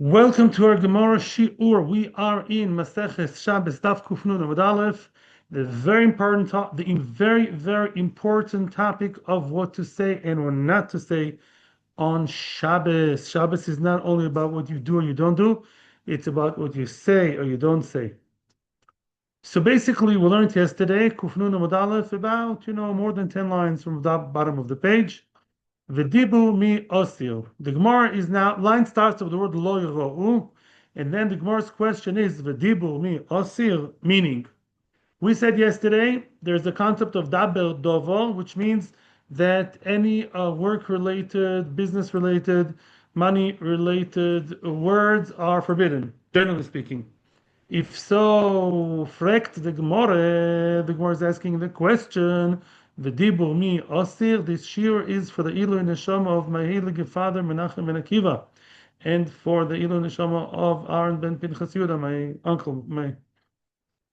Welcome to our Gemara Shi'ur. We are in Maseches Shabbos Daf Kuf Nun Amud Aleph. The very important topic of what to say and what not to say on Shabbos. Shabbos is not only about what you do or you don't do; it's about what you say or you don't say. So basically, we learned yesterday Kuf Nun Amud Aleph about more than 10 lines from the bottom of the page. V'dibu mi osir. The Gemara is now, line starts with the word lo yiro'u, and then the Gemara's question is v'dibu mi osir, meaning, we said yesterday, there's the concept of daber dovo, which means that any work-related, business-related, money-related words are forbidden, generally speaking. If so, fragt the Gemara is asking the question, the dibur mi osir, this shir is for the ilu neshama of my heilige father Menachem ben Akiva, and for the ilu neshama of Aaron ben Pinchas Yehuda, my uncle,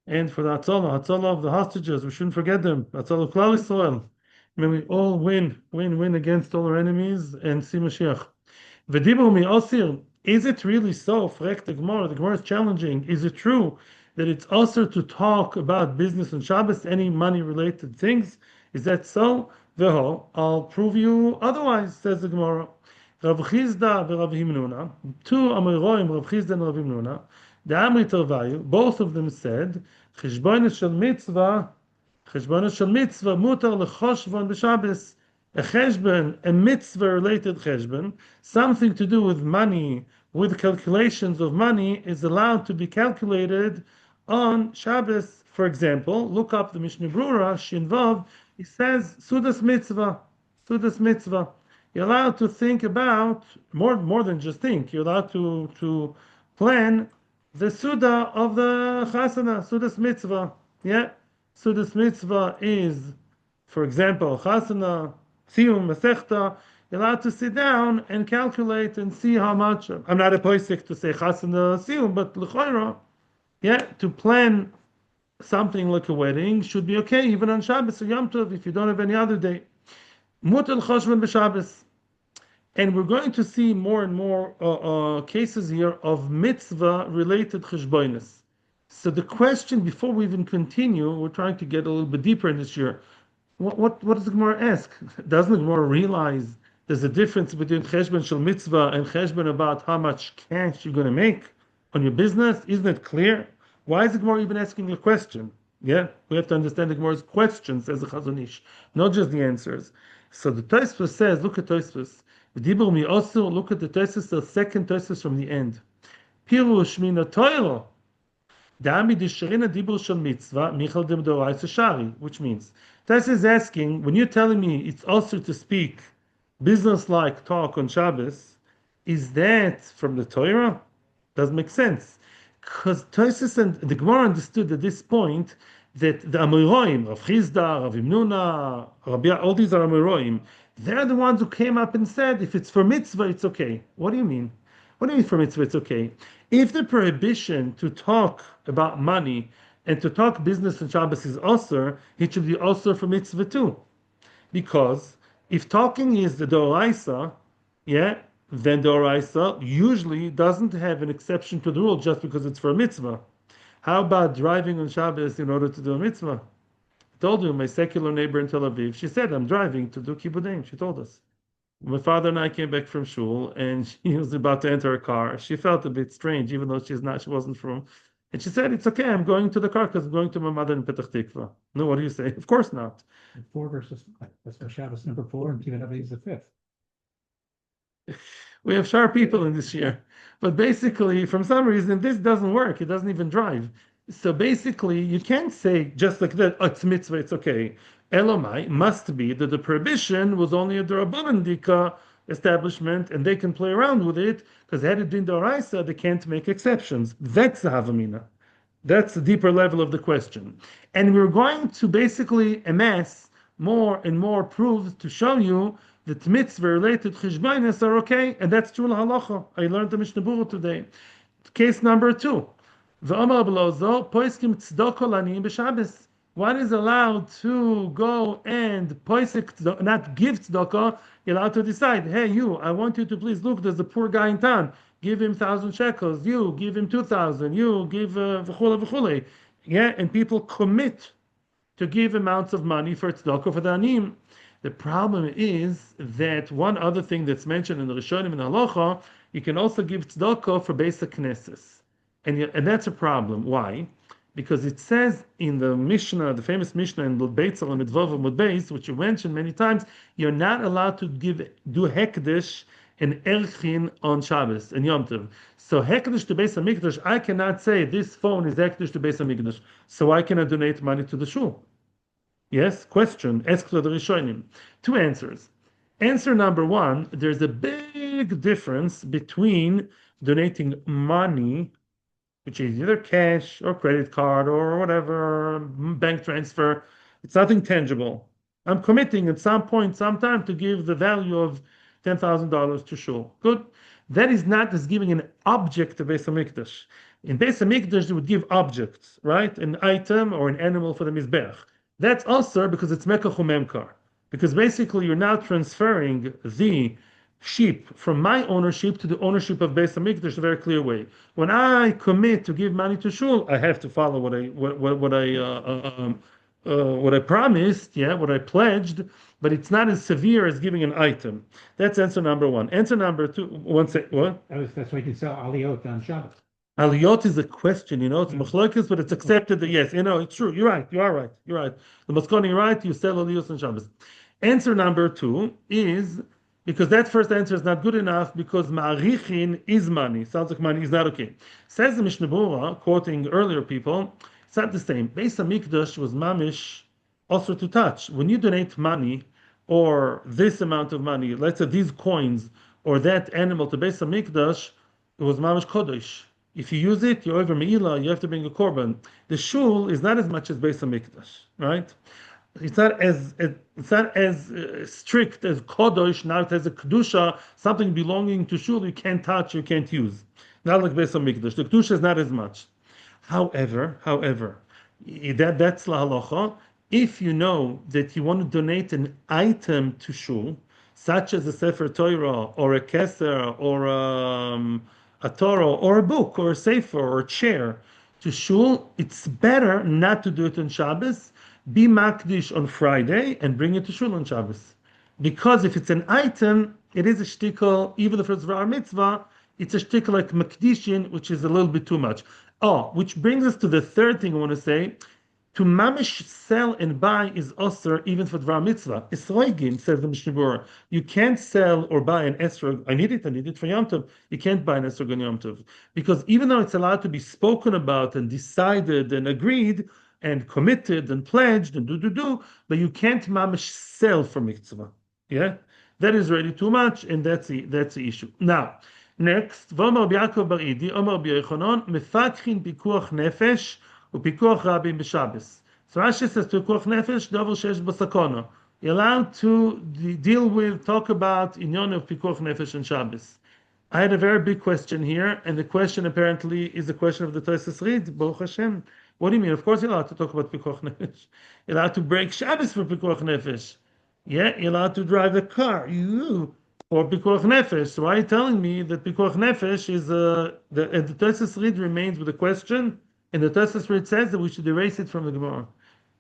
and for the Hatzalah of the hostages, we shouldn't forget them, Hatzalah Klal Yisrael. May we all win against all our enemies and see Mashiach. V'dibur mi osir, is it really so? Frek the Gemara is challenging. Is it true that it's also to talk about business on Shabbos, any money-related things? Is that so? Veho, I'll prove you otherwise, says the Gemara. Rav Chizda and Rav Himnuna, two Amoraim, Rav Chizda and Rav Himnuna, the Amri Tarvayu, both of them said, Cheshbonos shel mitzvah mutar lechoshvon b'Shabbos. A cheshbon, a mitzvah-related cheshbon, something to do with money, with calculations of money, is allowed to be calculated on Shabbos. For example, look up the Mishnah Brura, Shinvav, it says, Sudas mitzvah, Sudas mitzvah. You're allowed to think about, more than just think, you're allowed to plan the Suda of the Chasana, Sudas mitzvah. Yeah, Sudas mitzvah is, for example, Chasana, Siyum, Masechta, you're allowed to sit down and calculate and see how much. I'm not a poisik to say Chasana Siyum, but L'choira, yeah, to plan something like a wedding should be okay, even on Shabbos or Yom Tov, if you don't have any other day. Mutal Choshvan b'Shabbos. And we're going to see more and more cases here of mitzvah-related cheshbonis. So the question, before we even continue, we're trying to get a little bit deeper in this year. What does the Gemara ask? Doesn't the Gemara realize there's a difference between cheshbon shel mitzvah and cheshbon about how much cash you're going to make on your business? Isn't it clear? Why is the Gemara even asking a question? Yeah, we have to understand the Gemara's questions as a Chazon Ish, not just the answers. So the Tosfos says, look at Tosfos. V'dibur mi osir, look at the Tosfos, the second Tosfos from the end. Pirush min ha-Torah. Dami disharina dibur shel mitzvah, michal dem doraisa shari, which means, Tosfos is asking, when you're telling me it's also to speak business-like talk on Shabbos, is that from the Torah? Doesn't make sense. Because Tosfos and the Gemara understood at this point that the Amoraim, Rav Chizda, Rav Himnuna, all these are Amoraim, they're the ones who came up and said, if it's for mitzvah, it's okay. What do you mean? What do you mean for mitzvah, it's okay? If the prohibition to talk about money and to talk business on Shabbos is also, it should be also for mitzvah too. Because if talking is the Doraisa, yeah, then the Oraisa usually doesn't have an exception to the rule just because it's for a mitzvah. How about driving on Shabbos in order to do a mitzvah? I told you, my secular neighbor in Tel Aviv, she said, I'm driving to do kibbudim. She told us. My father and I came back from shul, and she was about to enter a car. She felt a bit strange, even though she wasn't from. And she said, it's okay, I'm going to the car because I'm going to my mother in Petach Tikva. No, what do you say? Of course not. 4 verses 5. That's for Shabbos number 4, and Tivin is the 5th. We have sharp people in this year. But basically, from some reason, this doesn't work. It doesn't even drive. So basically, you can't say just like that, oh, it's mitzvah, it's okay. Elomai must be that the prohibition was only a Durabanan Dika establishment, and they can play around with it, because had it been Doraisa, they can't make exceptions. That's the Havamina. That's the deeper level of the question. And we're going to basically amass more and more proofs to show you that mitzvah-related cheshbonos are okay, and that's true halacha. I learned the Mishnah Berurah today. Case number 2. V'amar b'lozo poiskim tzedakah laniyim b'Shabbos. One is allowed to go and not give tzedakah. You're allowed to decide, hey, you, I want you to please look, there's a poor guy in town. Give him 1,000 shekels. You give him 2,000. You give v'chule v'chule. Yeah, and people commit to give amounts of money for tzedakah for the anim. The problem is that one other thing that's mentioned in the Rishonim and Halacha, you can also give tzedakah for basic knesses, and that's a problem. Why? Because it says in the Mishnah, the famous Mishnah in Beitzel and Mitzvah and Beis, which you mentioned many times, you're not allowed to do hekdesh and erchin on Shabbos and Yom Tov. So hekdesh to Beis Hamikdash, I cannot say this phone is hekdesh to Beis Hamikdash, so I cannot donate money to the shul. Yes? Question. Ask to the Rishonim. Two answers. Answer number one, there's a big difference between donating money, which is either cash or credit card or whatever, bank transfer. It's nothing tangible. I'm committing at some point, sometime to give the value of $10,000 to shul. Good. That is not as giving an object to Beis Hamikdash. In Beis Hamikdash, they would give objects, right? An item or an animal for the Mizbech. That's also because it's Mekach Memkar. Because basically you're now transferring the sheep from my ownership to the ownership of Beis Hamikdash in a very clear way. When I commit to give money to shul, I have to follow what I promised, yeah, what I pledged, but it's not as severe as giving an item. That's answer number one. Answer number two. What? That's why you can sell aliyot on Shabbos. Aliyot is a question, it's machlokes, but it's accepted that yes, it's true. You're right. You are right. You're right. The Moskoni right. You sell aliyot on Shabbos. Answer number two is because that first answer is not good enough because ma'arichin is money. Sounds like money is not okay. Says the Mishnah Berurah, quoting earlier people, it's not the same. Beis Hamikdash was mamish also to touch. When you donate money or this amount of money, let's say these coins or that animal to Beis Hamikdash, it was mamish kodesh. If you use it, you're over Me'ilah, you have to bring a korban. The shul is not as much as Beis Hamikdash, right? It's not as strict as Kodesh. Now it has a Kedusha, something belonging to shul you can't touch, you can't use. Not like Beis Hamikdash. The Kedusha is not as much. However, that's la halacha. If you know that you want to donate an item to shul, such as a Sefer Torah or a Keser or a Torah or a book or a Sefer or a chair to shul, it's better not to do it on Shabbos. Be makdish on Friday and bring it to shul on Shabbos. Because if it's an item, it is a shtickle, even if it's our mitzvah, it's a shtickle like makdishin, which is a little bit too much. Oh, which brings us to the third thing I want to say. To mamish sell and buy is osir even for dvar mitzvah. Esroigin, says the Mishnah Berurah. You can't sell or buy an esrog. I need it for Yom Tov. You can't buy an esrog on Yom Tov. Because even though it's allowed to be spoken about and decided and agreed and committed and pledged and do, but you can't mamish sell for mitzvah. Yeah? That is really too much, and that's the issue. Now, next, V'omar b'Yaakov bar Idi, Omar b'Yochanan, mefatchin pikuach nefesh, upikuach rabim b'Shabbos. So Rashi says pikuach nefesh, davar shesh b'sakona. You're allowed to talk about inyon of pikuach nefesh and Shabbos. I had a very big question here, and the question apparently is the question of the Tosfos Reed, Baruch Hashem. What do you mean? Of course you're allowed to talk about pikuach nefesh. You're allowed to break Shabbos for pikuach nefesh. Yeah, you're allowed to drive the car. Or pikuach nefesh. So why are you telling me that pikuach nefesh is and the Tosfos Reed remains with a question, and the Tosfos Reed says that we should erase it from the Gemara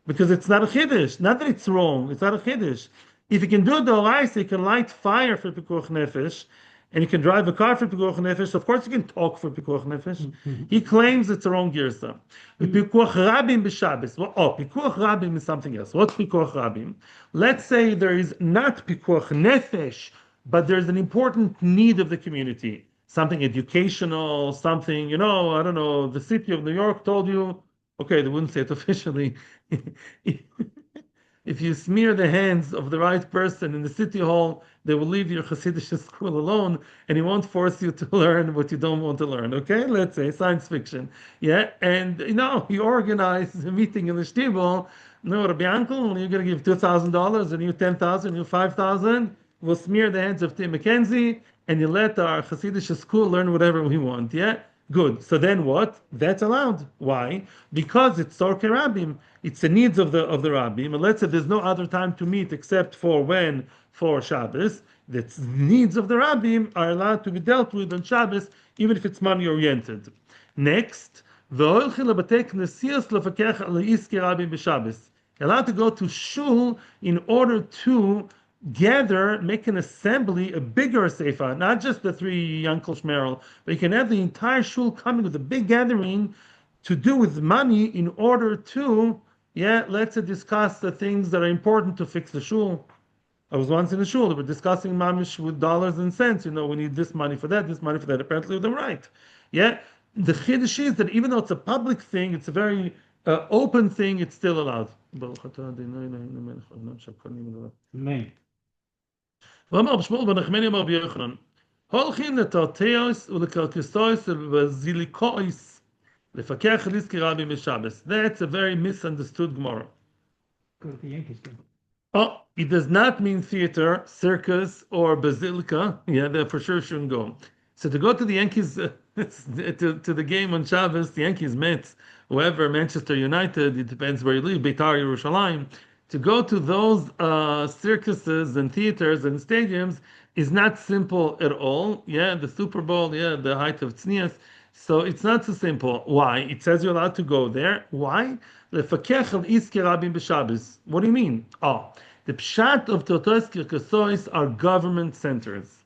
because it's not a chiddush. Not that it's wrong. It's not a chiddush. If you can do the oraisa, you can light fire for pikuach nefesh, and you can drive a car for pikuach nefesh. Of course, you can talk for pikuach nefesh. He claims it's the wrong girsa. Pikuach rabim b'Shabbos. Pikuach rabim is something else. What's pikuach rabim? Let's say there is not pikuach nefesh, but there's an important need of the community, something educational, something, I don't know, the city of New York told you, okay, they wouldn't say it officially. If you smear the hands of the right person in the city hall, they will leave your Hasidic school alone, and he won't force you to learn what you don't want to learn, okay? Let's say science fiction. Yeah, and he organized a meeting in the shtibel. No, Rabbi Uncle, you're going to give $2,000, and you $10,000, you $5,000. We'll smear the hands of Tim McKenzie, and you let our Hasidic school learn whatever we want, yeah? Good. So then what? That's allowed. Why? Because it's Tzorkei Rabbim. It's the needs of the Rabbim. And let's say there's no other time to meet except for when? For Shabbos. The needs of the Rabbim are allowed to be dealt with on Shabbos, even if it's money oriented. Next, allowed to go to shul in order to gather, make an assembly, a bigger seifa, not just the three Yankel Shmerel, but you can have the entire shul coming with a big gathering to do with money in order to, let's discuss the things that are important to fix the shul. I was once in a shul, they were discussing mamish with dollars and cents. We need this money for that, this money for that. Apparently, they're right. Yeah, the chiddush is that even though it's a public thing, it's a very open thing, it's still allowed. Amen. ואמר בשמואל בן נחמני אמר ביוחנן, הולכים לתרתיוס ולקרקסטויס ולזיליקויס לפקח על עסקי רבים בשבס. That's a very misunderstood Gemara. Go to the Yankees game. Oh, it does not mean theater, circus, or basilica. Yeah, that for sure shouldn't go. So to go to the Yankees, to the game on Shabbos, the Yankees, Mets, whoever, Manchester United, it depends where you live, Beitar Yerushalayim, to go to those circuses and theaters and stadiums is not simple at all. Yeah, the Super Bowl, the height of tznius. So it's not so simple. Why? It says you're allowed to go there. Why? Lefakech al iske rabim b'Shabbos. What do you mean? Oh, the pshat of Tortos Kirkasois are government centers.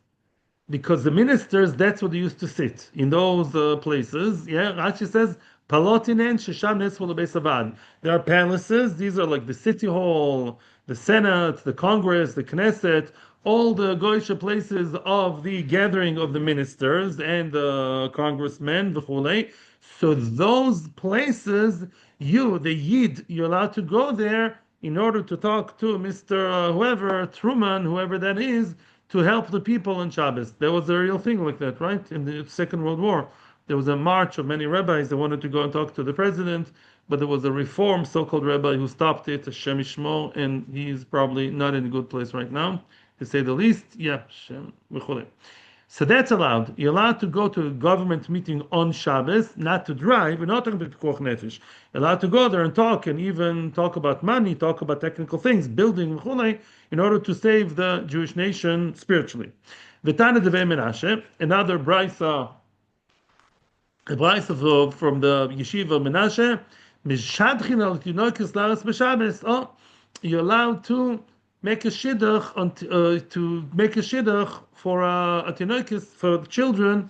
Because the ministers, that's what they used to sit in those places. Yeah, Rashi says, Palotinen shesham nesvol be'savad. There are palaces. These are like the city hall, the Senate, the Congress, the Knesset, all the goyisha places of the gathering of the ministers and the congressmen, v'chulei. So those places, the Yid, you're allowed to go there in order to talk to Mr. Whoever, Truman, whoever that is, to help the people on Shabbos. There was a real thing like that, right? In the Second World War, there was a march of many rabbis that wanted to go and talk to the president, but there was a reform so-called rabbi who stopped it, Hashem Yishmor, and he's probably not in a good place right now, to say the least. Yeah, Hashem, v'chulei. So that's allowed. You're allowed to go to a government meeting on Shabbos, not to drive. We're not talking about pikuach nefesh. You're allowed to go there and talk, and even talk about money, talk about technical things, building, in order to save the Jewish nation spiritually. V'tana devei Menashe, another brisa, a brisa from the yeshiva Menashe, mishadchin al tinokes laras b'Shabbos. Oh, you're allowed to make a shidduch for a tinokes, for children,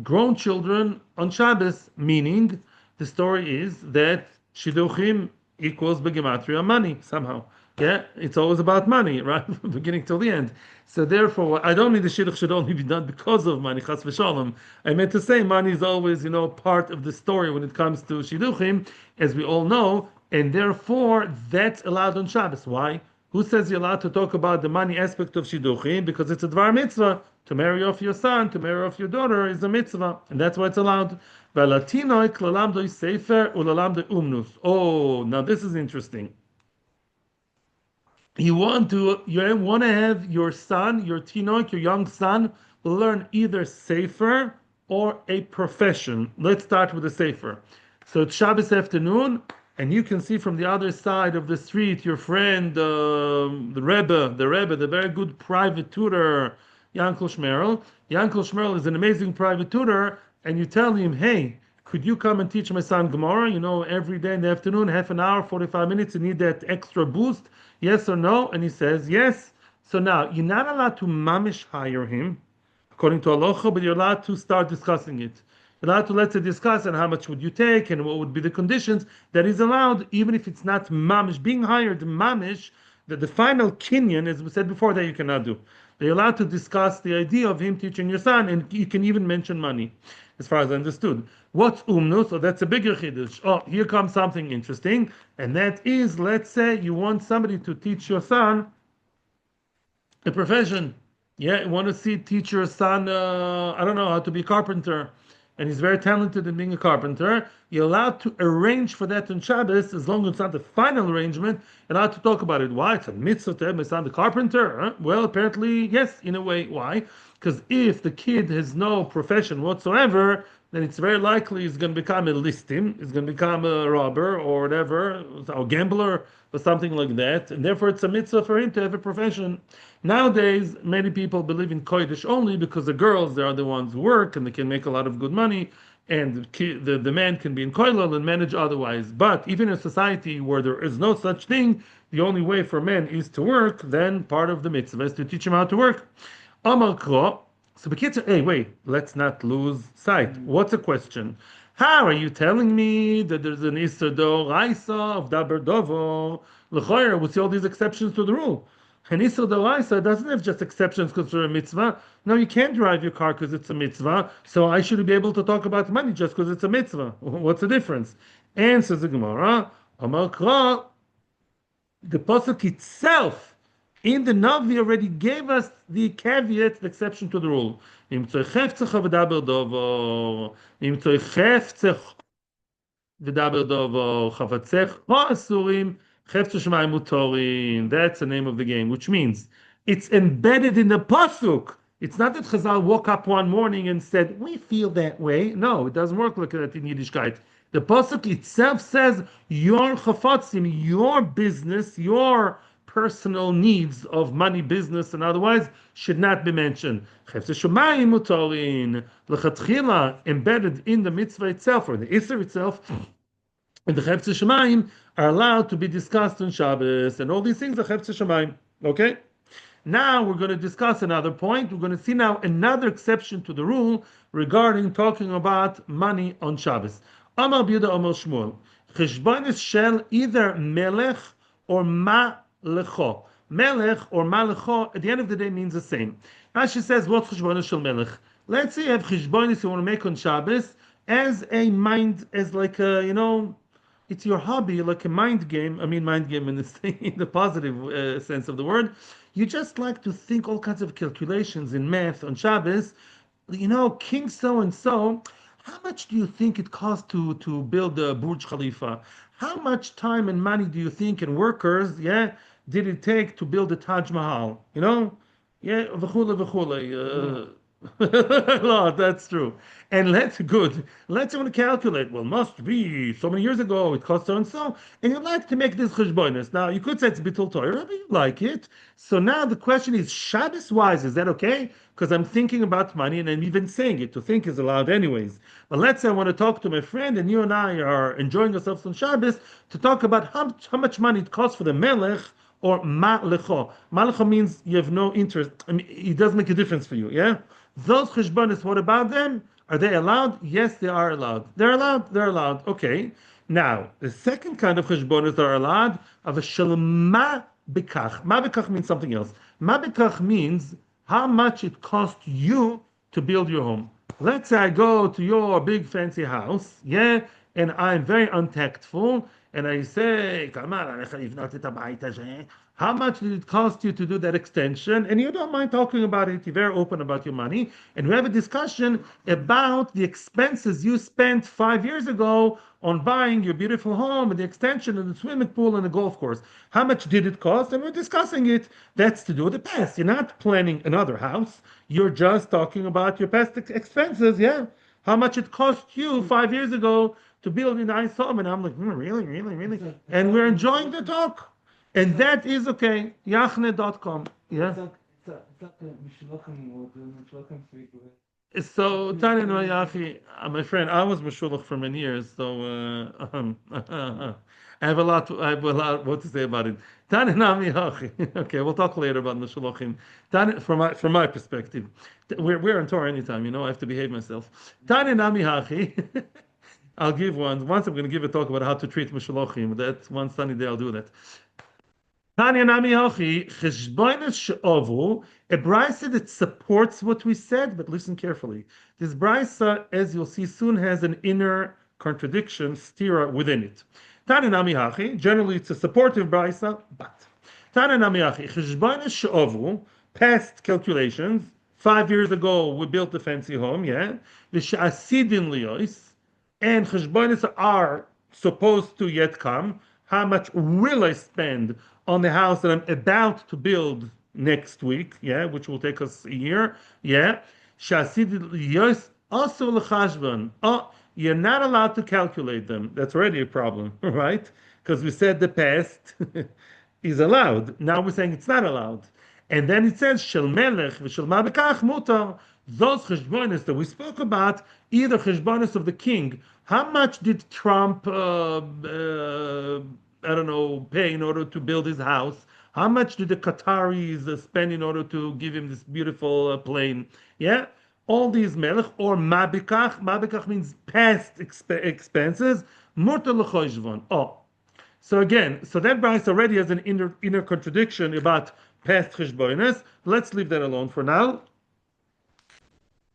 grown children on Shabbos. Meaning, the story is that shidduchim equals begematria money somehow. Yeah, it's always about money, right, from the beginning till the end. So therefore, I don't mean the shidduch should only be done because of money, chas v'shalom. I meant to say money is always, part of the story when it comes to shidduchim, as we all know, and therefore that's allowed on Shabbos. Why? Who says you're allowed to talk about the money aspect of shidduchim? Because it's a dvar mitzvah. To marry off your son, to marry off your daughter is a mitzvah, and that's why it's allowed. Oh, now this is interesting. You want to have your son, your tinoik, your young son, learn either sefer or a profession. Let's start with the sefer. So it's Shabbos afternoon, and you can see from the other side of the street your friend, the Rebbe, the very good private tutor, Yankel Shmerel. Yankel Shmerel is an amazing private tutor, and you tell him, hey, could you come and teach my son Gemara? Every day in the afternoon, half an hour, 45 minutes, you need that extra boost. Yes or no? And he says, yes. So now, you're not allowed to mamish hire him, according to Halacha, but you're allowed to start discussing it. You're allowed to, let's say, discuss and how much would you take and what would be the conditions. That is allowed, even if it's not mamish. Being hired, mamish, the final kinyan, as we said before, that you cannot do. But you're allowed to discuss the idea of him teaching your son, and you can even mention money, as far as I understood. What's umnus? So that's a bigger chiddush. Oh, here comes something interesting, and that is, let's say you want somebody to teach your son a profession. Yeah, you want to teach your son, I don't know, how to be a carpenter, and he's very talented in being a carpenter. You're allowed to arrange for that on Shabbos, as long as it's not the final arrangement. You're allowed to talk about it. Why? It's a mitzvah to have my son a carpenter. Huh? Well, apparently, yes, in a way. Why? Because if the kid has no profession whatsoever, then it's very likely he's going to become a listim, he's going to become a robber or whatever, or gambler or something like that. And therefore, it's a mitzvah for him to have a profession. Nowadays, many people believe in Kodesh only because the girls, they are the ones who work and they can make a lot of good money. And the man can be in koilel and manage otherwise. But even in a society where there is no such thing, the only way for men is to work, then part of the mitzvah is to teach him how to work. Amar Kro. So, hey, wait, let's not lose sight. What's the question? How are you telling me that there's an Isser Doraisa of Daber Dovo? L'choyer, we see all these exceptions to the rule. An Isser Doraisa doesn't have just exceptions because it's a mitzvah. No, you can't drive your car because it's a mitzvah. So I should be able to talk about money just because it's a mitzvah. What's the difference? And says the Gemara, Amar Kra, the pasuk itself in the Navi already gave us the caveat, the exception to the rule. Im tzoi cheftzech v'daber dovo, im tzoi cheftzech v'daber dovo, chavatzech ha'asurim, cheftzech shemayim utorin. That's the name of the game, which means it's embedded in the pasuk. It's not that Chazal woke up one morning and said, we feel that way. No, it doesn't work like that in Yiddishkeit. The pasuk itself says, your chafatzim, your business, your personal needs of money, business, and otherwise should not be mentioned. Embedded in the mitzvah itself, or the Isser itself, and the Chefze Shemayim are allowed to be discussed on Shabbos, and all these things are Chefze Shemayim. Okay? Now we're going to discuss another point. We're going to see now another exception to the rule regarding talking about money on Shabbos. Amar B'Yehuda Amar Shmuel. Cheshbonis shel either melech or ma lecho. Melech or malecho, at the end of the day, means the same. Rashi says, what's cheshbonis shel melech? Let's say you have cheshbonis you want to make on Shabbos as a mind, as like a, it's your hobby, like a mind game. I mean, mind game in the positive sense of the word. You just like to think all kinds of calculations in math on Shabbos. King so and so, how much do you think it costs to build the Burj Khalifa? How much time and money do you think and workers, did it take to build the Taj Mahal? V'chule, v'chule. No, that's true. And let's want to calculate. Well, must be so many years ago it cost so and so, and you like to make this cheshbonis. Now you could say it's bittul Torah, but you like it. So now the question is, Shabbos wise, is that okay? Because I'm thinking about money, and I'm even saying it. To think is allowed anyways. But let's say I want to talk to my friend, and you and I are enjoying ourselves on Shabbos to talk about how much money it costs for the melech or ma lecho. Ma lecho means you have no interest. I mean, it doesn't make a difference for you. Yeah. Those cheshbonis, what about them? Are they allowed? Yes, they are allowed. They're allowed. They're allowed. Okay. Now, the second kind of cheshbonis that are allowed are the shalma bikach. Ma bikach means something else. Ma bikach means how much it cost you to build your home. Let's say I go to your big fancy house, and I'm very untactful, and I say, how much did it cost you to do that extension? And you don't mind talking about it. You're very open about your money. And we have a discussion about the expenses you spent 5 years ago on buying your beautiful home and the extension and the swimming pool and the golf course. How much did it cost? And we're discussing it. That's to do with the past. You're not planning another house. You're just talking about your past expenses. How much it cost you 5 years ago to build a nice home. And I'm like, really, really, really? And we're enjoying the talk. And that is okay. Yachne.com. Yeah. So, Tanya Yachi, my friend, I was Meshulach for many years, so I have a lot what to say about it. Tanya Nami Yachi. Okay, we'll talk later about Meshulachim. From my perspective, we're on tour anytime. I have to behave myself. Tanya Nami Yachi. I'll give one. Once I'm going to give a talk about how to treat Meshulachim. That one sunny day I'll do that. Tanya Nami Hachi, Cheshbonis She'ovu, a brisa that supports what we said, but listen carefully. This brisa, as you'll see soon, has an inner contradiction, stira within it. Tanya Nami Hachi, generally it's a supportive brisa, but Tanya Nami Hachi, Cheshbonis She'ovu, past calculations, 5 years ago we built a fancy home, V'she'asidin liyos, and Cheshbonis are supposed to yet come. How much will I spend on the house that I'm about to build next week, which will take us a year, Shasid Yos Also l'chashbon. Oh, you're not allowed to calculate them. That's already a problem, right? Because we said the past is allowed. Now we're saying it's not allowed. And then it says shel melech v'shel ma bekach mutar. Those cheshbonis that we spoke about, either cheshbonis of the king. How much did Trump, I don't know, pay in order to build his house? How much did the Qataris spend in order to give him this beautiful plane? Yeah, all these melech or mabikach. Mabikach means past expenses. Murta l'choshvon. Oh, so again, so that Bryce already has an inner contradiction about past cheshbonis. Let's leave that alone for now.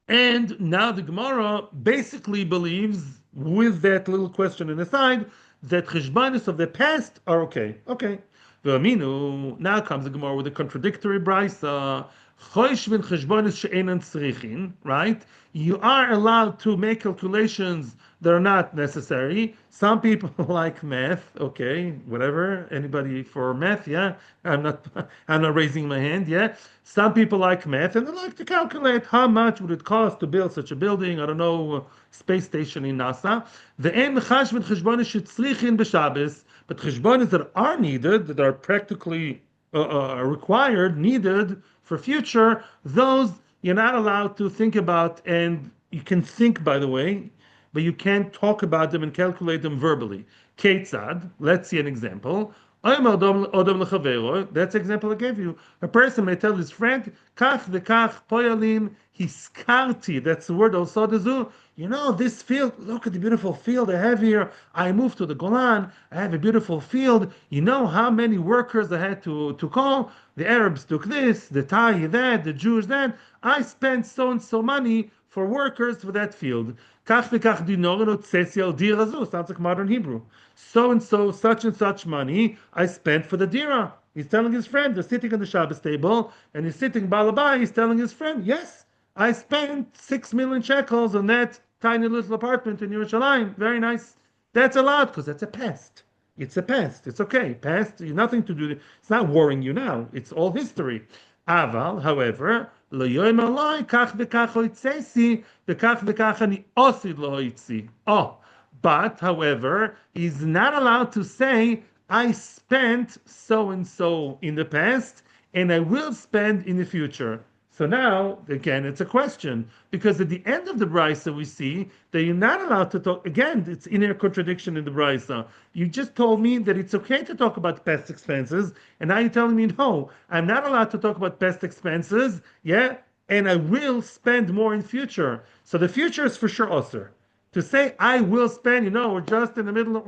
And now the Gemara basically believes, with that little question in aside, that cheshbonis of the past are okay. Okay. V'aminu, now comes the Gemara with a contradictory brisa. Choshvin cheshbonis she'enan tzrichin, right? You are allowed to make calculations that are not necessary. Some people like math, okay, whatever. Anybody for math? Yeah, I'm not. I'm not raising my hand. Yeah, some people like math and they like to calculate how much would it cost to build such a building. I don't know, space station in NASA. The end chashvin cheshbonis shetzrichin b'Shabbos, but cheshbonis that are needed, that are practically required, needed for future, those you're not allowed to think about, and you can think, by the way, but you can't talk about them and calculate them verbally. Ketzad, let's see an example. That's the example I gave you. A person may tell his friend, Kach v'kach poyalim hiskarti. That's the word also dezu. You know, this field, look at the beautiful field I have here. I moved to the Golan. I have a beautiful field. You know how many workers I had to call? The Arabs took this, the Thai that, the Jews that. I spent so and so money for workers for that field. Kach v'kach dinor notzesi al dir azu. Sounds like modern Hebrew. So and so, such and such money I spent for the dira. He's telling his friend, they're sitting on the Shabbos table, and he's sitting balabai, he's telling his friend, yes, I spent 6 million shekels on that tiny little apartment in Yerushalayim. Very nice. That's allowed, because that's a past. It's a past. It's okay. Past, nothing to do. It's not worrying you now. It's all history. Aval, however, lo yoim aloi, kach v'kach hoitzesi, v'kach v'kach ani osid lo hoitzi. Oh, but, however, he's not allowed to say, I spent so and so in the past, and I will spend in the future. So now, again, it's a question. Because at the end of the Brisa, we see that you're not allowed to talk. Again, it's inner contradiction in the Brisa. You just told me that it's okay to talk about past expenses, and now you're telling me, no, I'm not allowed to talk about past expenses, yeah, and I will spend more in future. So the future is for sure osir. To say I will spend, we're just in the middle of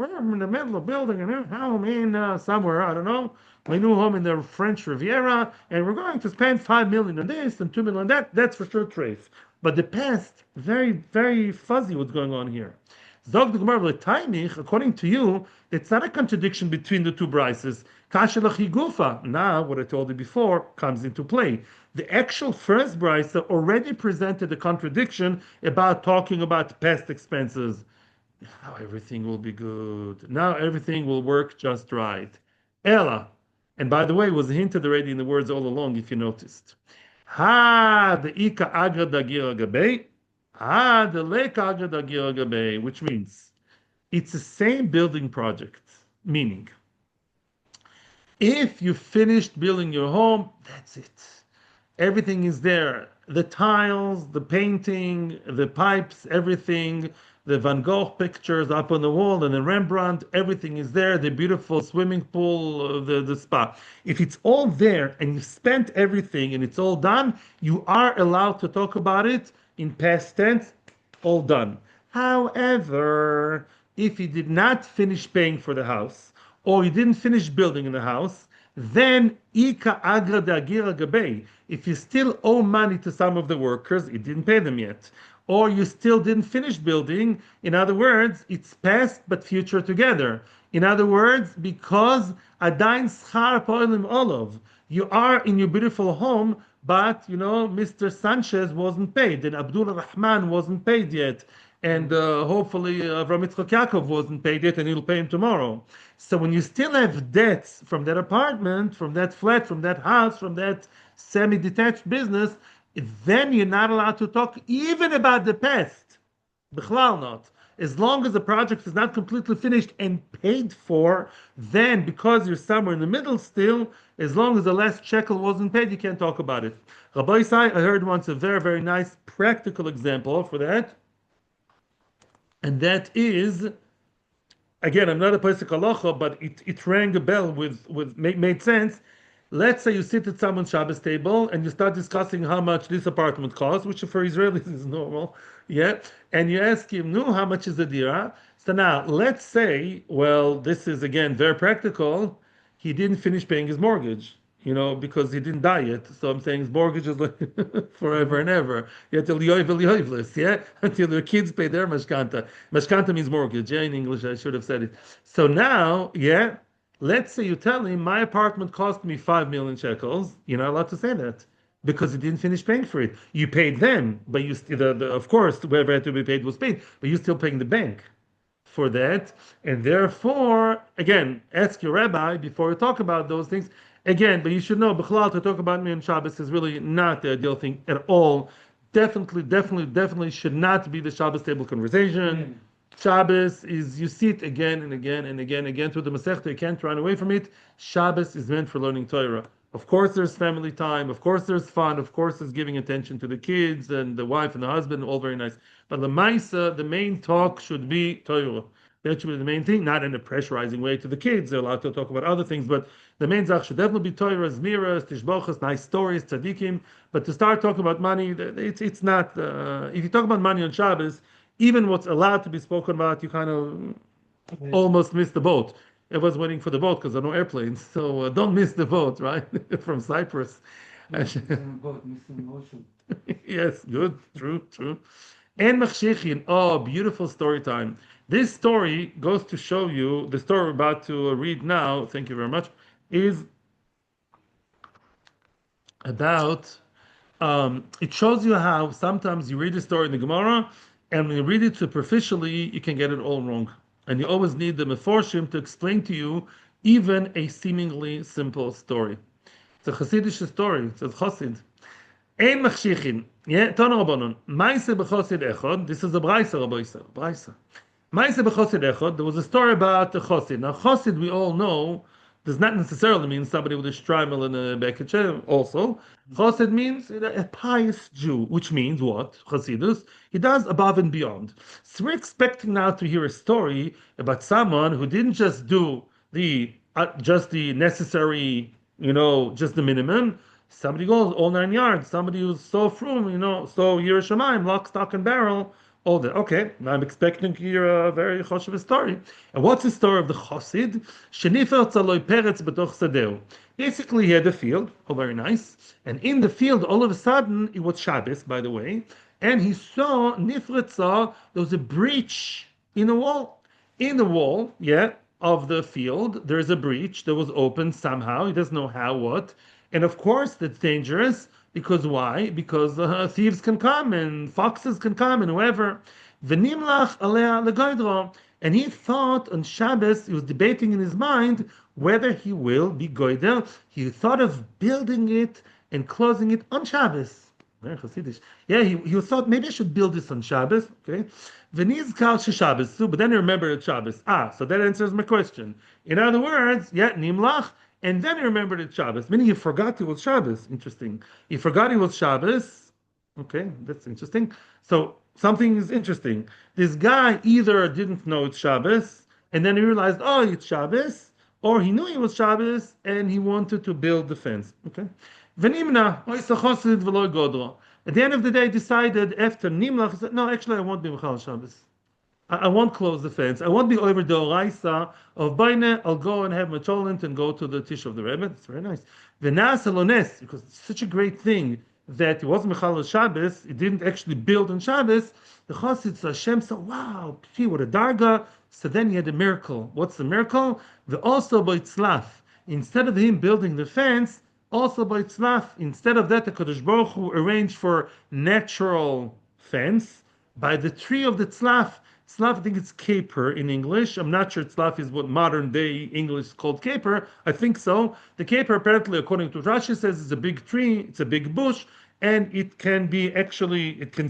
building a home in somewhere, I don't know, my new home in the French Riviera, and we're going to spend 5 million on this and 2 million on that. That's for sure trace. But the past, very, very fuzzy what's going on here. Zog the Gemara Taimich, according to you, it's not a contradiction between the two brises. Gufa. Now, what I told you before comes into play. The actual first brise already presented a contradiction about talking about past expenses. Now everything will be good. Now everything will work just right. Ella. And by the way, it was hinted already in the words all along, if you noticed. Ha, the ika agra dagira gabe. Ha, the leka agra dagira gabe, which means it's the same building project. Meaning, if you finished building your home, that's it. Everything is there. The tiles, the painting, the pipes, everything, the Van Gogh pictures up on the wall, and the Rembrandt, everything is there. The beautiful swimming pool, the spa. If it's all there and you've spent everything and it's all done, you are allowed to talk about it in past tense, all done. However, if you did not finish paying for the house, or you didn't finish building in the house, then ika agra de agira gabe. If you still owe money to some of the workers, you didn't pay them yet, or you still didn't finish building, in other words, it's past but future together. In other words, because adain schar poelim olov, you are in your beautiful home, but Mr. Sanchez wasn't paid, and Abdul Rahman wasn't paid yet, and hopefully Avram Yitzchak Yaakov wasn't paid yet, and he'll pay him tomorrow. So when you still have debts from that apartment, from that flat, from that house, from that semi-detached business, then you're not allowed to talk even about the past. Bichlal not. As long as the project is not completely finished and paid for, then because you're somewhere in the middle still, as long as the last shekel wasn't paid, you can't talk about it. Rabbi Isai, I heard once a very, very nice practical example for that. And that is, again, I'm not a Pesach halacha, but it rang a bell made sense. Let's say you sit at someone's Shabbos table and you start discussing how much this apartment costs, which for Israelis is normal, yeah. And you ask him, "No, how much is the dira?" So now, let's say, well, this is again very practical. He didn't finish paying his mortgage, because he didn't die yet. So I'm saying his mortgage is like forever and ever. Yeah, till yoivless, yeah, until their kids pay their mashkanta. Mashkanta means mortgage, yeah, in English. I should have said it. So now, yeah. Let's say you tell him my apartment cost me 5 million shekels. You're not allowed to say that because you didn't finish paying for it. You paid them, but you still, of course, whoever had to be paid was paid, but you're still paying the bank for that. And therefore, again, ask your rabbi before you talk about those things. Again, but you should know, B'chalal, to talk about me on Shabbos is really not the ideal thing at all. Definitely should not be the Shabbos table conversation. Shabbos is you see it again and again and again through the Masechta. You can't run away from it. Shabbos is meant for learning Torah. Of course, there's family time. Of course, there's fun. Of course, there's giving attention to the kids and the wife and the husband. All very nice. But the Maisa, the main talk should be Torah. That should be the main thing, not in a pressurizing way to the kids. They're allowed to talk about other things, but the main zach should definitely be Torah, Zmiras, Tishbochas, nice stories, tzaddikim. But to start talking about money, it's not. If you talk about money on Shabbos, even what's allowed to be spoken about, you kind of almost miss the boat. Everyone's waiting for the boat because there are no airplanes, so don't miss the boat, right? From Cyprus. Yes, good, true. And Machshechin, oh, beautiful story time. This story goes to show you, the story we're about to read now, thank you very much, is about, it shows you how sometimes you read a story in the Gemara, and when you read it superficially, you can get it all wrong. And you always need the Meforshim to explain to you even a seemingly simple story. It's a Hasidic story. It says Chosid. Ein machshichin. Yeah, Tana Rabbanon. Maise b'chosid echod. This is a Braisa, Rabbi Yisrael. Braisa. Maise b'chosid echod. There was a story about the Chosid. Now, Chosid, we all know, does not necessarily mean somebody with a shtreimel and a beketche. Also, Chosid means a pious Jew, which means what? Chosidus. He does above and beyond. So we're expecting now to hear a story about someone who didn't just do just the necessary, just the minimum. Somebody goes all 9 yards. Somebody who's so frum, so Yerushalayim, lock, stock, and barrel. All that. Okay, now I'm expecting to hear a very choshev story. And what's the story of the chosid? Shenifer tzaloi peretz b'toch sadeu. Basically, he had a field. Oh, very nice. And in the field, all of a sudden, it was Shabbos, by the way, and he saw nifretza. There was a breach in the wall. In the wall, yeah, of the field, there's a breach that was opened somehow. He doesn't know how, what. And of course, that's dangerous because why? Because thieves can come and foxes can come and whoever. V'nimlach alea legoydro. And he thought on Shabbos, he was debating in his mind whether he will be goydel. He thought of building it and closing it on Shabbos. Very Hasidish. Yeah, he thought maybe I should build this on Shabbos. Okay. V'nizkar sheShabbos. But then he remembered it's Shabbos. So that answers my question. In other words, yeah, nimlach. And then he remembered it's Shabbos, meaning he forgot it was Shabbos. Interesting. He forgot it was Shabbos. Okay, that's interesting. So something is interesting. This guy either didn't know it's Shabbos, and then he realized, oh, it's Shabbos, or he knew it was Shabbos, and he wanted to build the fence. Okay. V'nimna, chosid v'lo godro. At the end of the day, he decided after Nimla, he said, no, actually, I won't be Mechal Shabbos. I won't close the fence. I won't be over the Oraisa of Baine. I'll go and have my cholent and go to the Tish of the Rebbe. It's very nice. V'nas alones, because it's such a great thing that it wasn't Mechal Shabbos, it didn't actually build on Shabbos. The Chassid Hashem said, wow, gee, what a darga. So then he had a miracle. What's the miracle? Also by Tzlaf. Instead of him building the fence, also by Tzlaf. Instead of that, the Kadosh Baruch Hu arranged for natural fence by the tree of the Tzlaf. Tzlaf, I think it's caper in English. I'm not sure tzlaf is what modern day English is called caper. I think so. The caper, apparently, according to Rashi, says it's a big tree, it's a big bush, and it can be actually, it can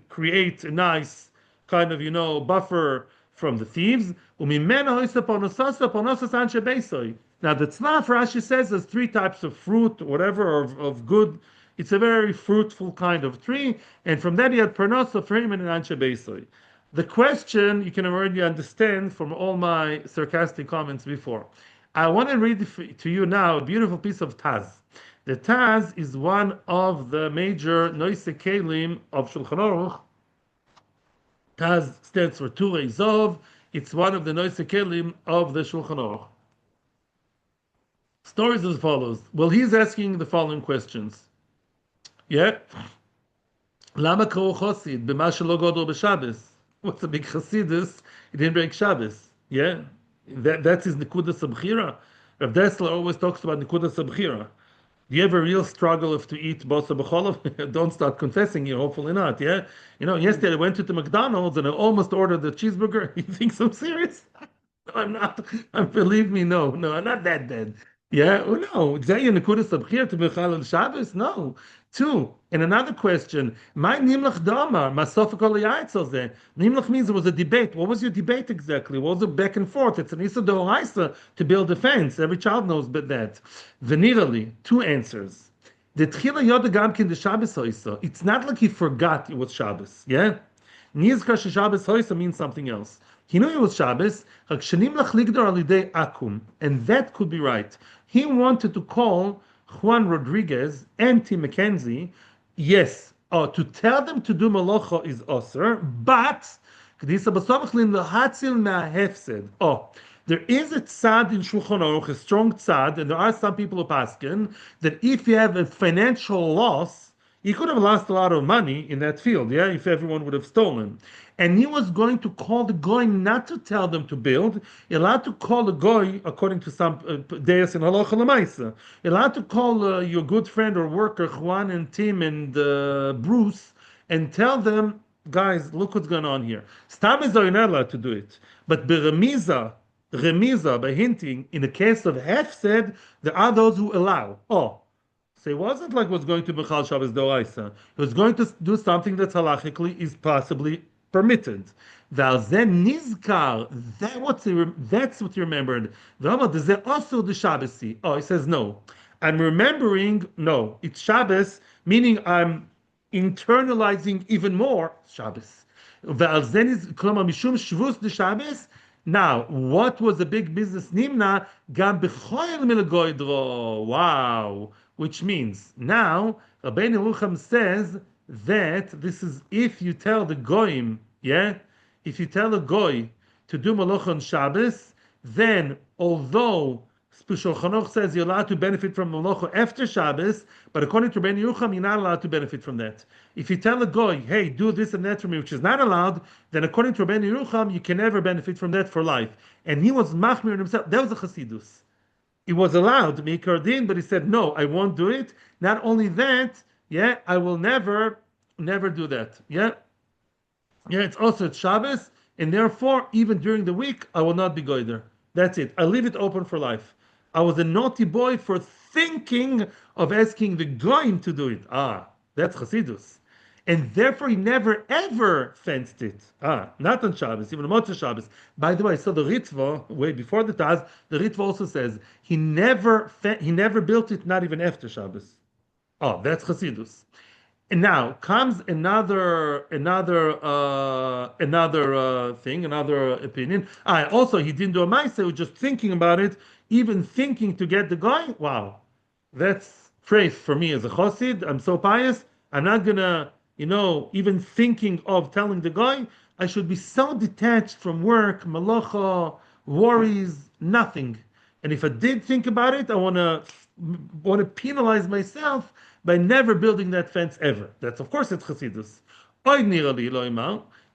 create a nice kind of, buffer from the thieves. Umimeno isa ponosasa ponosas anshe beisoi. Now the tzlaf Rashi says there's three types of fruit, whatever, of good. It's a very fruitful kind of tree, and from that he had pernosa for him and anshe beisoi. The question you can already understand from all my sarcastic comments before. I want to read to you now a beautiful piece of Taz. The Taz is one of the major Noise Kelim of Shulchan Aruch. Taz stands for Turei Zov. It's one of the Noise Kelim of the Shulchan Aruch. Stories as follows. Well, he's asking the following questions. Yeah. Lama karo chosid b'ma shelo godol b'Shabbos? What's a big Chassidus? He didn't break Shabbos. Yeah, that's his Nekudas Abchira. Rav Dessler always talks about Nekudas Abchira. Do you have a real struggle if to eat bosa b'cholov? Don't start confessing here. Hopefully not. Yeah, yesterday I went to the McDonald's and I almost ordered the cheeseburger. You think I'm serious? No, I'm not. Believe me, no, I'm not that bad. Yeah, oh no. Zeh nekudas abchir to bechal al Shabbos? No. Two. And another question. My nimlach damar masof kol yaitzel zeh. Nimlach means there was a debate. What was your debate exactly? What was it back and forth? It's an issa d'oraisa to build a fence. Every child knows but that. Venirali. Two answers. The tchila yoda gamkin the Shabbos hoisa. It's not like he forgot it was Shabbos. Yeah. Nizkar Shabbos hoisa means something else. He knew it was Shabbos, and that could be right. He wanted to call Juan Rodriguez and Tim McKenzie, yes, to tell them to do malacha is osir, but there is a tzad in Shulchan Aruch, a strong tzad, and there are some people who paskin that if you have a financial loss, he could have lost a lot of money in that field, yeah, if everyone would have stolen. And he was going to call the goy not to tell them to build, allowed to call the goy, according to some deis in halacha lemaisa, allowed to call your good friend or worker, Juan and Tim and Bruce, and tell them, guys, look what's going on here. Stam is not allowed to do it. But remiza, by hinting, in the case of hefsed, there are those who allow. So it wasn't like was going to Bechal Shabbos Doraisa. He was going to do something that halachically is possibly permitted. Valzen nizkar, that's what you remembered. Does it also the Shabbos? Oh, he says no. I'm remembering, no, it's Shabbos, meaning I'm internalizing even more Shabbos. Valzen is klama mishum shvus the Shabbos. Now, what was the big business nimna? Gam b'choyel milagoydro. Wow. Which means, now, Rabbeinu Yerucham says that this is if you tell the goyim, yeah? If you tell a goy to do malach on Shabbos, then although Shulchan Aruch says you're allowed to benefit from malacha after Shabbos, but according to Rabbeinu Yerucham, you're not allowed to benefit from that. If you tell a goy, hey, do this and that for me, which is not allowed, then according to Rabbeinu Yerucham, you can never benefit from that for life. And he was machmir himself. That was a chassidus. It was allowed to make din, but he said, no, I won't do it. Not only that, yeah, I will never do that. Yeah. Yeah, it's Shabbos, and therefore, even during the week, I will not be goider. That's it. I leave it open for life. I was a naughty boy for thinking of asking the goyim to do it. That's Chassidus. And therefore, he never ever fenced it. Not on Shabbos, even on Motzei Shabbos. By the way, so the Ritva, way before the Taz, the Ritva also says he never built it, not even after Shabbos. That's Chassidus. And now comes another thing, another opinion. Also, he didn't do a ma'aseh, he was just thinking about it, even thinking to get the guy. Wow, that's praise for me as a chassid. I'm so pious. I'm not gonna, even thinking of telling the guy. I should be so detached from work, malacha, worries, nothing. And if I did think about it, I want to penalize myself by never building that fence ever. That's of course it's Chassidus.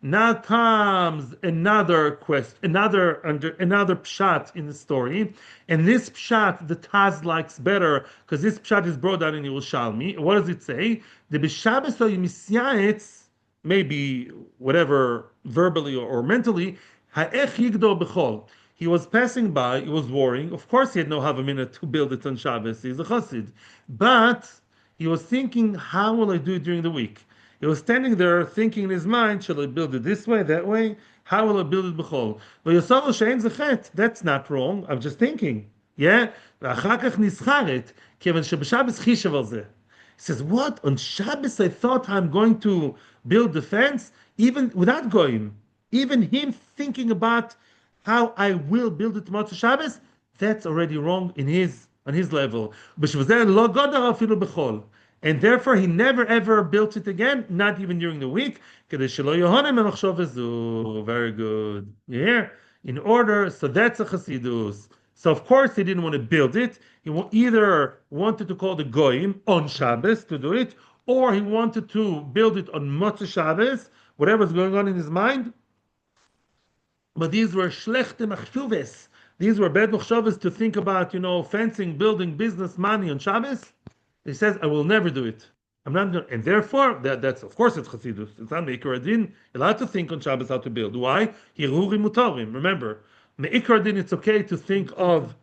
Now comes another quest, another pshat in the story, and this pshat the Taz likes better because this pshat is brought down in Yerushalmi. What does it say? The b'Shabbos yimisyayetz, maybe whatever verbally or mentally, ha'ech yigdor b'chol. He was passing by, he was worrying. Of course, he had no half a minute to build it on Shabbos. He's a chassid. But He was thinking, how will I do it during the week? He was standing there thinking in his mind, shall I build it this way, that way? How will I build it b'chol? That's not wrong. I'm just thinking. Yeah? ואחר כך נסחרת, כיוון שבשבס חישב על זה. He says, what? On Shabbos I thought I'm going to build the fence, even without going. Even him thinking about how I will build it tomorrow to Shabbos, that's already wrong on his level. And therefore he never ever built it again, not even during the week. Very good. You hear? In order, so that's a chassidus. So of course he didn't want to build it. He either wanted to call the goyim on Shabbos to do it, or he wanted to build it on Motzei Shabbos, whatever's going on in his mind. But these were schlechte machshuves. These were bad machshuves to think about, fencing, building, business, money on Shabbos. He says, I will never do it. I'm not going, and therefore, that's of course it's chassidus. It's not meikar adin. You're allowed to think on Shabbos how to build. Why? Hirurim mutarim. Remember, meikar adin. It's okay to think of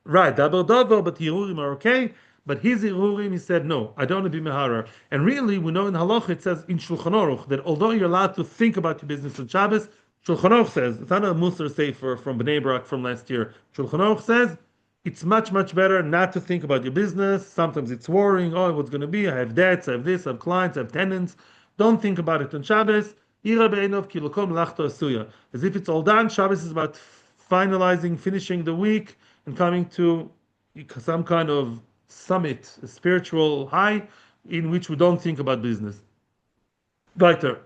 right double, but hirurim are okay. But his hirurim, he said, no, I don't want to be meharer. And really, we know in halacha it says in Shulchan Aruch that although you're allowed to think about your business on Shabbos, Shulchan Aruch says it's not a Musar sefer from Bnei Brak from last year. Shulchan Aruch says it's much, much better not to think about your business. Sometimes it's worrying. Oh, what's going to be? I have debts, I have this, I have clients, I have tenants. Don't think about it on Shabbos. As if it's all done. Shabbos is about finalizing, finishing the week, and coming to some kind of summit, a spiritual high, in which we don't think about business. Weiter.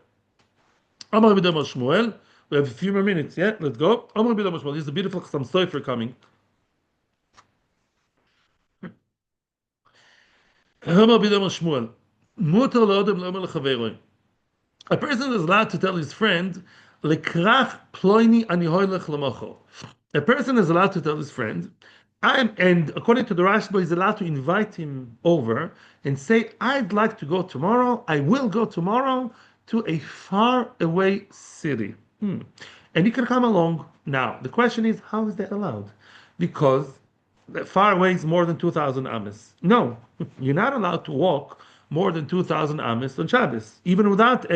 Amar b'damar Shmuel. We have a few more minutes. Yeah, let's go. Amar b'damar Shmuel. This is a beautiful Chassam Sofer coming. A person is allowed to tell his friend, a person is allowed to tell his friend, and according to the Rashba, he's allowed to invite him over and say, I'd like to go tomorrow, I will go tomorrow to a far away city. And you can come along. Now, the question is, how is that allowed? Because far away is more than 2,000 ames. No, you're not allowed to walk more than 2,000 ames on Shabbos, even without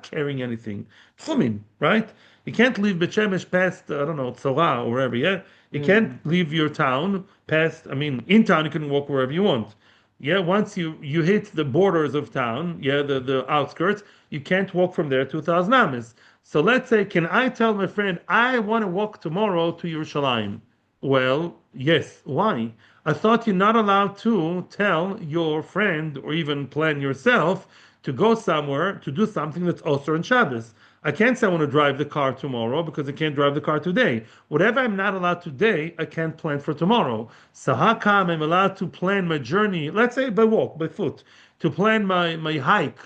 carrying anything. Tchumin, right? You can't leave Bet Shemesh past, I don't know, Tzora or wherever, yeah? You can't leave your town past, in town you can walk wherever you want. Yeah, once you hit the borders of town, the outskirts, you can't walk from there 2,000 ames. So let's say, can I tell my friend, I want to walk tomorrow to Yerushalayim? Well, yes. Why? I thought you're not allowed to tell your friend or even plan yourself to go somewhere to do something that's also on Shabbos. I can't say I want to drive the car tomorrow because I can't drive the car today. Whatever I'm not allowed today, I can't plan for tomorrow. So how come I'm allowed to plan my journey, let's say by walk, by foot, to plan my hike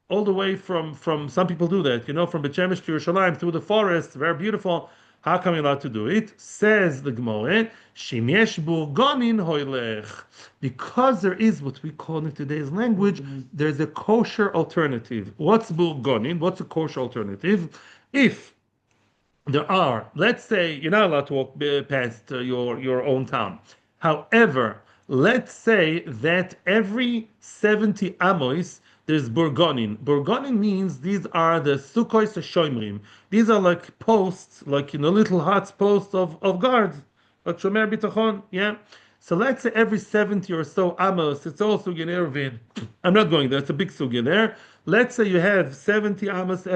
all the way from some people do that, from Bet Shemesh to Yerushalayim through the forest, very beautiful. How come you're allowed to do it? Says the Gemara, Shimyesh burgonin hoylech. Because there is what we call in today's language, there's a kosher alternative. What's burgonin? What's a kosher alternative? If there are, let's say, you're not allowed to walk past your own town. However, let's say that every 70 amos, there's burgonin. Burgonin means these are the sukkos shoimrim. These are like posts, like little huts, posts of guards, like shomer bitachon. Yeah. So let's say every 70 or so amos, it's also in Eruvin. I'm not going there. It's a big sugya there. Let's say you have 70 amos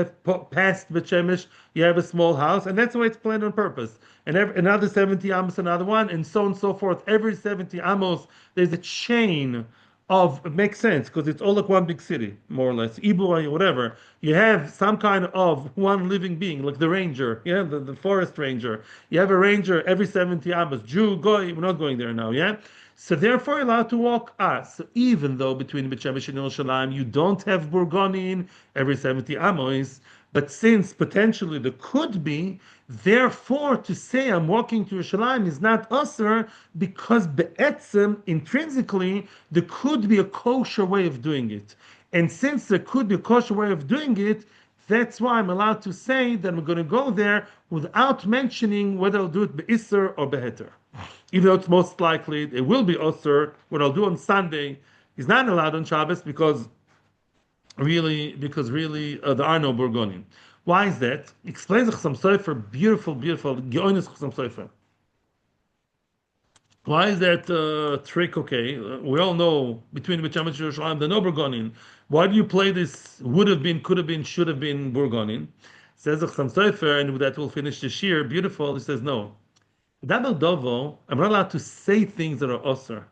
past Bet Shemesh, you have a small house, and that's the way it's planned on purpose. And another 70 amos, another one, and so on and so forth. Every 70 amos, there's a chain of, it makes sense because it's all like one big city, more or less, Ibua or whatever. You have some kind of one living being, like the ranger, the forest ranger. You have a ranger every 70 amos, Jew, Goy, we're not going there now, yeah? So therefore, you're allowed to walk us. So even though between Bet Shemesh and Yerushalayim, you don't have burgonin every 70 amos, but since potentially there could be, therefore to say I'm walking to Yerushalayim is not usher because be'etzem, intrinsically, there could be a kosher way of doing it. And since there could be a kosher way of doing it, that's why I'm allowed to say that I'm going to go there without mentioning whether I'll do it be'isser or be'heter. Even though it's most likely it will be usher, what I'll do on Sunday He's not allowed on Shabbos because really there are no burgonim. Why is that? Explains the Chassam Sofer, beautiful, Geonis Chassam Sofer. Why is that trick okay? We all know between Beit Shammai and Yerushalayim, the no burgonim. Why do you play this would have been, could have been, should have been burgonim? Says the Chassam Sofer, and with that we'll finish the shir. Beautiful. He says no. Dabel Dovo, I'm not allowed to say things that are osir.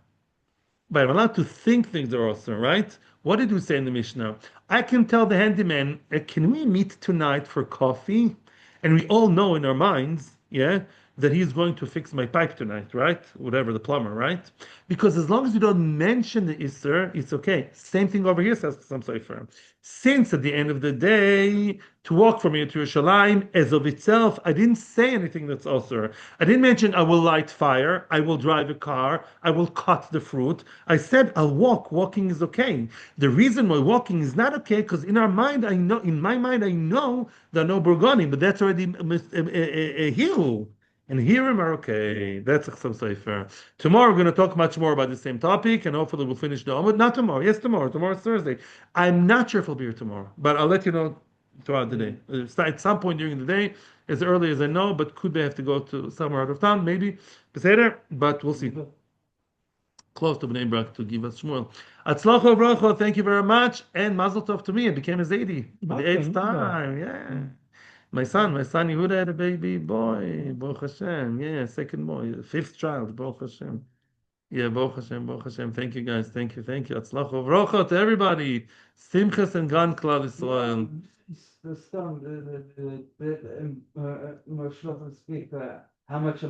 But I'm allowed to think things that are awesome, right? What did we say in the Mishnah? I can tell the handyman, can we meet tonight for coffee? And we all know in our minds, yeah, that he's going to fix my pipe tonight, right? Whatever, the plumber, right? Because as long as you don't mention the Isser, it's okay. Same thing over here, says some Sefer. Since at the end of the day, to walk from here to Yerushalayim, as of itself, I didn't say anything that's Osir. I didn't mention I will light fire, I will drive a car, I will cut the fruit. I said I'll walk. Walking is okay. The reason why walking is not okay, because in our mind, I know, in my mind, I know there are no burgonim, but that's already a hill. And Hirim are okay. That's Chasam Sofer. Tomorrow we're going to talk much more about the same topic, and hopefully we'll finish the Omid. Not tomorrow. Yes, tomorrow. Tomorrow's Thursday. I'm not sure if I'll be here tomorrow, but I'll let you know throughout the day. At some point during the day, as early as I know, but could be I have to go to somewhere out of town, maybe. But we'll see. Close to Bnei Brak to give us Shmuel. Atzlacho bracho, thank you very much, and Mazel Tov to me. It became a Zaidi for the eighth time. Yeah. My son Yehuda had a baby boy. Baruch Hashem. Yeah, second boy, fifth child. Baruch Hashem. Yeah, Baruch Hashem, Baruch Hashem. Thank you guys. Thank you. Atzlacho bracho to everybody. Simchas and Gan Klal Israel. The song, Moshe speak, how much